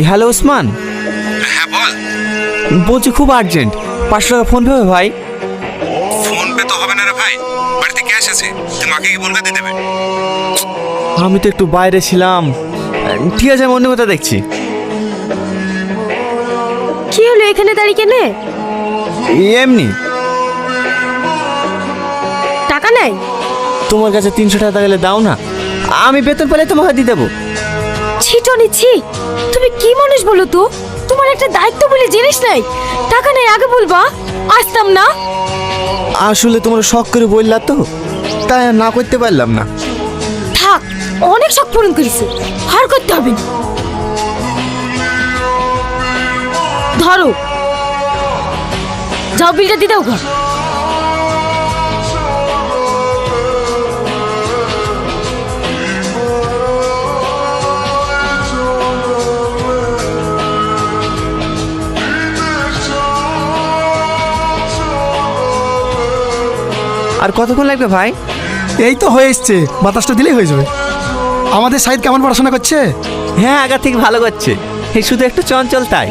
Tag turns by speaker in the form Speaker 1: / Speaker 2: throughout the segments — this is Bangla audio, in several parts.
Speaker 1: হ্যালো ওসমান,
Speaker 2: হ্যাঁ বল।
Speaker 1: বলছি খুব আর্জেন্ট, 500 টাকা ফোন পে হবে ভাই?
Speaker 2: ফোন পে তো হবে না রে ভাই, বাড়িতে ক্যাশ আছে, তুই মাকে কি বলবে দিয়ে দেবে?
Speaker 1: আমি তো একটু বাইরে ছিলাম। ঠিক আছে, আমি অন্য কথা দেখছি।
Speaker 3: কি হলো এখানে দাঁড়িয়ে কেনে?
Speaker 1: এমনি।
Speaker 3: টাকা নাই?
Speaker 1: তোমার কাছে 300 টাকা গেলে দাও না, আমি বেতন পেলে তোমাকে দিয়ে দেবো।
Speaker 3: ছিটো নিচ্ছি। তুমি কি মানুষ বলো তো? তোমার একটা দায়িত্ব বলে জিনিস নাই। টাকা নাই আগে বলবা, আসতাম না।
Speaker 1: আসলে তোমরা শখ করে বললা তো, তাই আর না করতে পারলাম না।
Speaker 3: থাক, অনেক শখ পূরণ করেছে, আর করতে হবে না। ধরো, যাও বিলটা দিয়ে দাও গা।
Speaker 1: আর কতক্ষণ লাগবে ভাই?
Speaker 4: এই তো হয়ে এসছে, বাতাসটা দিলেই হয়ে যাবে। আমাদের সাইদ কেমন পড়াশোনা করছে?
Speaker 1: হ্যাঁ, আগা থেকে ভালো করছে, এই শুধু একটু চঞ্চল তাই,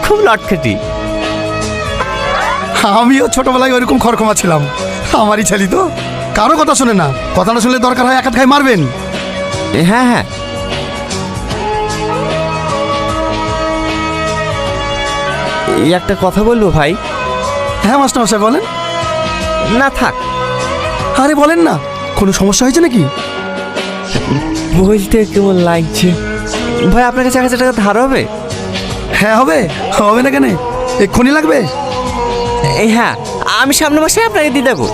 Speaker 1: খুব লটখেটি।
Speaker 4: আমিও ছোটবেলায় ওইরকম খড়খমা ছিলাম। আমারই ছেলে তো, কারো কথা শোনে না। কথাটা শুনলে দরকার হয় এক হাত খাই মারবেন।
Speaker 1: হ্যাঁ হ্যাঁ, এই একটা কথা বলবো ভাই?
Speaker 4: হ্যাঁ মাস্টার মশাই বলেন।
Speaker 1: না থাক,
Speaker 4: আরে বলেন না, কোনো সমস্যা হয়েছে নাকি?
Speaker 1: বলতে কেমন লাগছে ভাই, আপনার কাছে 1000 টাকা ধার হবে?
Speaker 4: হ্যাঁ হবে, হবে না কেন, এক্ষুনি লাগবে।
Speaker 1: এই হ্যাঁ, আমি সামনের মাসে আপনাকে দিয়ে দেবো।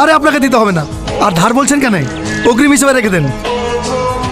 Speaker 4: আরে আপনাকে দিতে হবে না, আর ধার বলছেন কেন, অগ্রিম হিসেবে রেখে দেন।